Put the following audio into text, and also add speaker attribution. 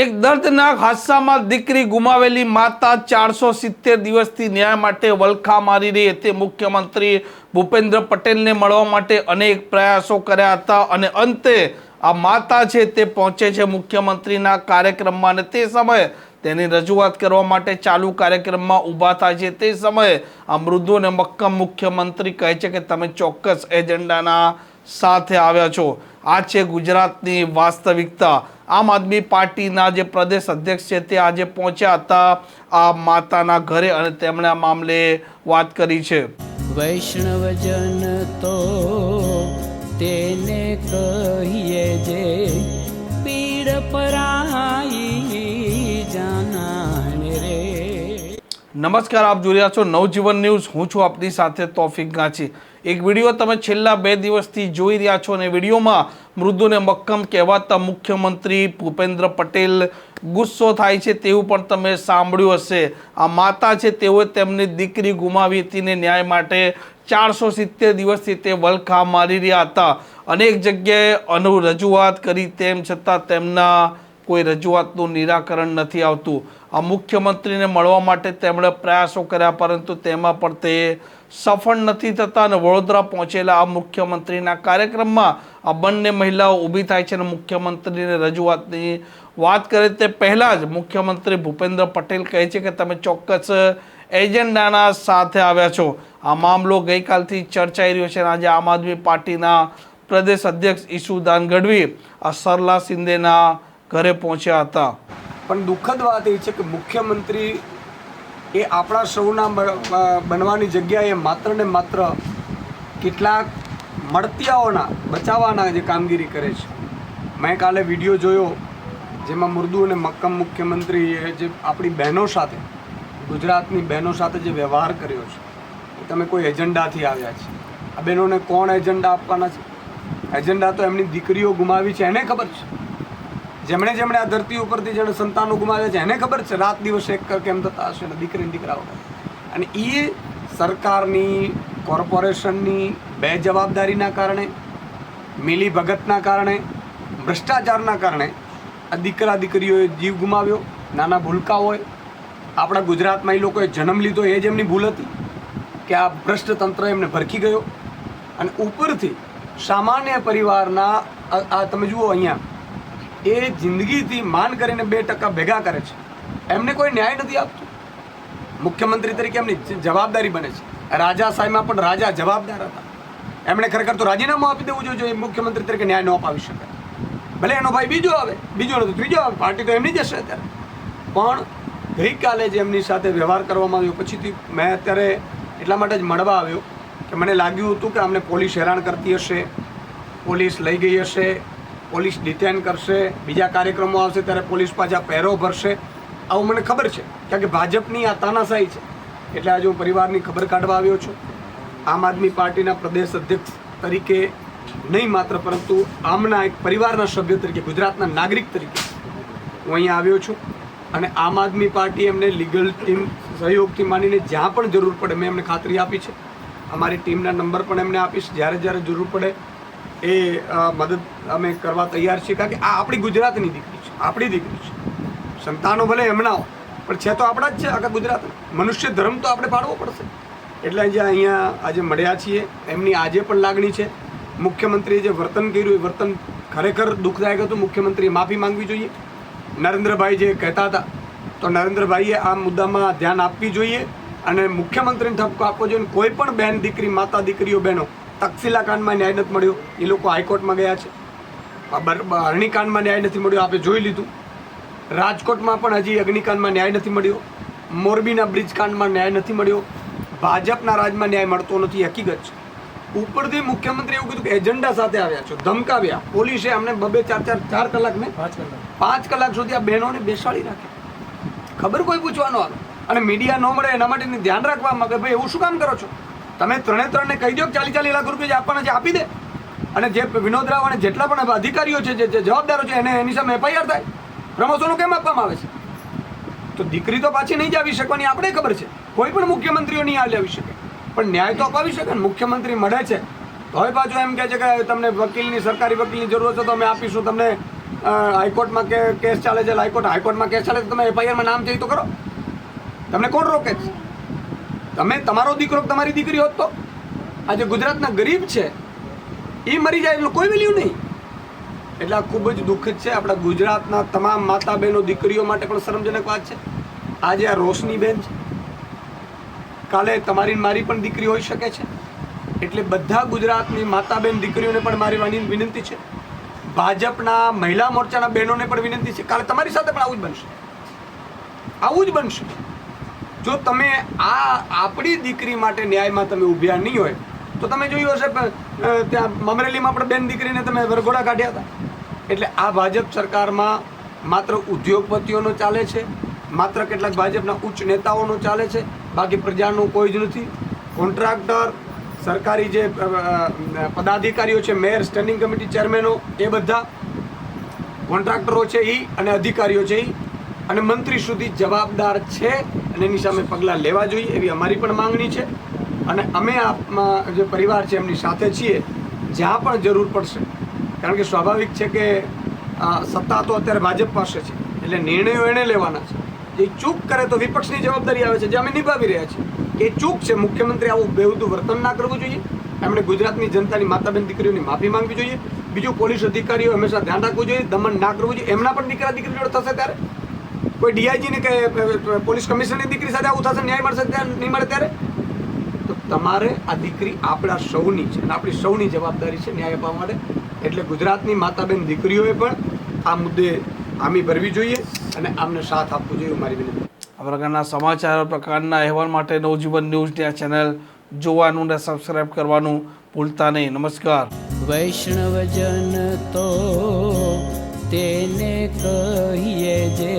Speaker 1: એક દર્દનાક હાદસામાં દીકરી ગુમાવેલી માતા 470 દિવસથી ન્યાય માટે વલખા મારી રહી હતી। મુખ્યમંત્રી ભૂપેન્દ્ર પટેલને મળવા માટે અનેક પ્રયાસો કર્યા હતા અને અંતે આ માતા છે તે પહોંચે છે મુખ્યમંત્રીના કાર્યક્રમમાં અને તે સમયે તેની રજૂઆત કરવા માટે ચાલુ કાર્યક્રમમાં ઊભા થાય છે। તે સમયે આ મૃદુ અને મક્કમ મુખ્યમંત્રી કહે છે કે તમે ચોક્કસ એજન્ડાના સાથે આવ્યા છો। આ છે ગુજરાતની વાસ્તવિકતા। આમ આદમી પાર્ટીના જે પ્રદેશ અધ્યક્ષ છે તે આજે પહોંચ્યા હતા આ માતાના ઘરે અને તેમણે આ મામલે વાત કરી છે।
Speaker 2: વૈષ્ણવજન તો તેને કહીએ જે પીડ પરાઈ જાનાને રે।
Speaker 1: નમસ્કાર, આપ જોઈ રહ્યા છો નવજીવન ન્યૂઝ। હું છું આપની સાથે તોફિક ગાંચી। એક વિડીયો તમે છેલ્લા 2 દિવસથી જોઈ રહ્યા છો અને વિડીયોમાં મૃદુ ને મક્કમ કહેવાતા મુખ્યમંત્રી ભૂપેન્દ્ર પટેલ ગુસ્સો થાય છે તેવું પણ તમે સાંભળ્યું હશે। આ માતા છે તેઓએ તેમની દીકરી ગુમાવી હતી ને ન્યાય માટે 470 દિવસથી તે વલખા મારી રહ્યા હતા। અનેક જગ્યાએ રજૂઆત કરી તેમ છતાં તેમના કોઈ રજૂઆતનું નિરાકરણ નથી આવતું। આ મુખ્યમંત્રીને મળવા માટે તેમણે પ્રયાસો કર્યા પરંતુ તેમાં પણ તે સફળ નથી થતા અને વડોદરા પહોંચેલા આ મુખ્યમંત્રીના કાર્યક્રમમાં આ બંને મહિલાઓ ઊભી થાય છે અને મુખ્યમંત્રીને રજૂઆતની વાત કરે તે પહેલાં જ મુખ્યમંત્રી ભૂપેન્દ્ર પટેલ કહે છે કે તમે ચોક્કસ એજન્ડાના સાથે આવ્યા છો। આ મામલો ગઈકાલથી ચર્ચાઈ રહ્યો છે અને આજે આમ આદમી પાર્ટીના પ્રદેશ અધ્યક્ષ ઈશુદાન ગઢવી આ સરલા શિંદેના ઘરે પહોંચ્યા હતા।
Speaker 3: પણ દુઃખદ વાત એ છે કે મુખ્યમંત્રી એ આપણા સૌના બનવાની જગ્યાએ માત્ર ને માત્ર કેટલાક મળતિયાઓના બચાવવાના જે કામગીરી કરે છે। મેં કાલે વિડીયો જોયો જેમાં મૃદુ અને મક્કમ મુખ્યમંત્રીએ જે આપણી બહેનો સાથે ગુજરાતની બહેનો સાથે જે વ્યવહાર કર્યો છે એ તમે કોઈ એજન્ડાથી આવ્યા છે। આ બહેનોને કોણ એજન્ડા આપવાના છે? એજન્ડા તો એમની દીકરીઓ ગુમાવી છે એને ખબર છે। જેમણે આ ધરતી ઉપરથી જેણે સંતાનો ગુમાવ્યા છે એને ખબર છે રાત દિવસ એક કેમ થતા હશે ને દીકરી દીકરાઓ। અને એ સરકારની કોર્પોરેશનની બેજવાબદારીના કારણે, મિલી ભગતના કારણે, ભ્રષ્ટાચારના કારણે આ દીકરા દીકરીઓએ જીવ ગુમાવ્યો। નાના ભૂલકા હોય, આપણા ગુજરાતમાં એ લોકોએ જન્મ લીધો એ જ એમની ભૂલ હતી કે આ ભ્રષ્ટ તંત્ર એમને ભરખી ગયો અને ઉપરથી સામાન્ય પરિવારના આ તમે જુઓ અહીંયા એ જિંદગીથી માન કરીને 2% ભેગા કરે છે, એમને કોઈ ન્યાય નથી આપતું। મુખ્યમંત્રી તરીકે એમની જવાબદારી બને છે। રાજા સાહેબમાં પણ રાજા જવાબદાર હતા, એમણે ખરેખર તો રાજીનામું આપી દેવું જોઈએ મુખ્યમંત્રી તરીકે ન્યાય ન અપાવી શકે। ભલે એનો ભાઈ બીજો આવે, બીજો નથી ત્રીજો આવે, પાર્ટી તો એમની જશે અત્યારે। પણ ગઈકાલે જે એમની સાથે વ્યવહાર કરવામાં આવ્યો પછીથી મેં અત્યારે એટલા માટે જ મળવા આવ્યો કે મને લાગ્યું હતું કે અમને પોલીસ હેરાન કરતી હશે, પોલીસ લઈ ગઈ હશે, પોલીસ ડિટેન કરશે, બીજા કાર્યક્રમો આવશે ત્યારે પોલીસ પાછા પહેરો ભરશે, આવું મને ખબર છે કારણ કે ભાજપની આ તાનાશાહી છે। એટલે આજે હું પરિવારની ખબર કાઢવા આવ્યો છું। આમ આદમી પાર્ટીના પ્રદેશ અધ્યક્ષ તરીકે નહીં માત્ર પરંતુ આમના એક પરિવારના સભ્ય તરીકે, ગુજરાતના નાગરિક તરીકે હું અહીંયા આવ્યો છું અને આમ આદમી પાર્ટી એમને લીગલ ટીમ સહયોગથી માંડીને જ્યાં પણ જરૂર પડે મેં એમને ખાતરી આપી છે। અમારી ટીમના નંબર પણ એમને આપીશ, જ્યારે જરૂર પડે એ મદદ અમે કરવા તૈયાર છીએ કારણ કે આ આપણી ગુજરાતની દીકરી છે, આપણી દીકરી છે। સંતાનો ભલે એમના હોય પણ છે તો આપણા જ છે આખા ગુજરાતના। મનુષ્ય ધર્મ તો આપણે પાડવો પડશે। એટલે જે અહીંયા આજે મળ્યા છીએ એમની આજે પણ લાગણી છે। મુખ્યમંત્રીએ જે વર્તન કર્યું એ વર્તન ખરેખર દુઃખદાયક હતું। મુખ્યમંત્રીએ માફી માંગવી જોઈએ। નરેન્દ્રભાઈ જે કહેતા હતા તો નરેન્દ્રભાઈએ આ મુદ્દામાં ધ્યાન આપવી જોઈએ અને મુખ્યમંત્રીને ઠપકો આપવો જોઈએ। કોઈ પણ બહેન દીકરી, માતા દીકરીઓ બહેનો તક્ષશિલા કાંડમાં ન્યાય નથી મળ્યો, એ લોકો હાઈકોર્ટમાં ગયા છે। અગ્નિકાંડમાં ન્યાય નથી મળ્યો, આપણે જોઈ લીધું। રાજકોટમાં પણ હજી અગ્નિકાંડમાં ન્યાય નથી મળ્યો, મોરબીના બ્રિજ કાંડમાં ન્યાય નથી મળ્યો, ભાજપના રાજમાં ન્યાય મળતો નથી, હકીકત છે। ઉપરથી મુખ્યમંત્રી એવું કીધું કે એજન્ડા સાથે આવ્યા છો, ધમકાવ્યા। પોલીસે અમને 4 કલાક ને 5 કલાક સુધી આ બહેનોને બેસાડી રાખે। ખબર કોઈ પૂછવાનો આવે અને મીડિયા ન મળે એના માટે ધ્યાન રાખવામાં કે ભાઈ એવું શું કામ કરો છો? તમે 3 ને કહી દો કે 40 લાખ રૂપિયા જે આપવાના છે આપી દે અને જે વિનોદ રાવ અને જેટલા પણ અધિકારીઓ છે, જે જવાબદારો છે એને એની સામે FIR થાય। પ્રમોશનો કેમ આપવામાં આવે છે? તો દીકરી તો પાછી નહીં જ આવી શકવાની આપણે ખબર છે, કોઈ પણ મુખ્યમંત્રીઓ નહીં આવી શકે પણ ન્યાય તો અપાવી શકે ને। મુખ્યમંત્રી મળે છે તો હવે પાછું એમ કહે છે કે તમને વકીલની, સરકારી વકીલની જરૂર છે તો અમે આપીશું, તમને હાઈકોર્ટમાં કેસ ચાલે છે, હાઈકોર્ટમાં કેસ ચાલે તો તમે એફઆઈઆરમાં નામ છે તો કરો. તમને કોણ રોકે છે? તમે તમારો દીકરો તમારી દીકરી હોત તો આજે ગુજરાતના ગરીબ છે એ મરી જાય એટલે કોઈ વેલ્યુ નહીં. એટલે આ ખૂબ જ દુઃખદ છે. આપણા ગુજરાતના તમામ માતા બહેનો દીકરીઓ માટે પણ શરમજનક વાત છે. આજે આ રોશની બેન છે, કાલે તમારી મારી પણ દીકરી હોઈ શકે છે. એટલે બધા ગુજરાતની માતા બહેન દીકરીઓને પણ મારી વિનંતી છે, ભાજપના મહિલા મોરચાના બહેનોને પણ વિનંતી છે, કાલે તમારી સાથે પણ આવું જ બનશે. જો તમે આપણી દીકરી માટે ન્યાયમાં તમે ઊભ્યા નહીં હોય તો તમે જોયું હશે ત્યાં મમરેલીમાં પણ બેન દીકરીને તમે વરઘોડા કાઢ્યા હતા. એટલે આ ભાજપ સરકારમાં માત્ર ઉદ્યોગપતિઓનો ચાલે છે, માત્ર કેટલાક ભાજપના ઉચ્ચ નેતાઓનો ચાલે છે, બાકી પ્રજાનું કોઈ જ નથી. કોન્ટ્રાક્ટર, સરકારી જે પદાધિકારીઓ છે, મેયર, સ્ટેન્ડિંગ કમિટી ચેરમેનો, એ બધા કોન્ટ્રાક્ટરો છે એ અને અધિકારીઓ છે એ અને મંત્રી સુધી જવાબદાર છે અને એની સામે પગલાં લેવા જોઈએ એવી અમારી પણ માંગણી છે. અને અમે આમાં જે પરિવાર છે એમની સાથે છીએ જ્યાં પણ જરૂર પડશે. કારણ કે સ્વાભાવિક છે કે સત્તા તો અત્યારે ભાજપ પાસે છે એટલે નિર્ણયો એણે લેવાના છે. એ ચૂક કરે તો વિપક્ષની જવાબદારી આવે છે, જે અમે નિભાવી રહ્યા છીએ. એ ચૂક છે. મુખ્યમંત્રી આવું બેહુદું વર્તન ના કરવું જોઈએ. એમણે ગુજરાતની જનતાની માતા બહેન દીકરીઓની માફી માંગવી જોઈએ. બીજું, પોલીસ અધિકારીઓ હંમેશા ધ્યાન રાખવું જોઈએ, દમન ના કરવું જોઈએ. એમના પણ દીકરા દીકરી જોડે થશે ત્યારે કોઈ ડીઆઈજીને કે પોલીસ કમિશનરની દીકરી સાથે આવું થશે, ન્યાય મળશે ત્યારે નહીં મળે ત્યારે તો તમારે આ દીકરી આપણા સૌની છે અને આપણી સૌની જવાબદારી છે ન્યાય અપાવવા માટે. એટલે ગુજરાતની માતા બહેન દીકરીઓએ પણ આ મુદ્દે હામી ભરવી જોઈએ અને આમને સાથ આપવો જોઈએ મારી વિનંતી.
Speaker 1: આ પ્રકારના સમાચાર, પ્રકારના અહેવાલ માટે નવજીવન ન્યૂઝની આ ચેનલ જોવાનું અને સબસ્ક્રાઇબ કરવાનું ભૂલતા નહીં. નમસ્કાર.
Speaker 2: વૈષ્ણવજન તો તેને કહીએ જે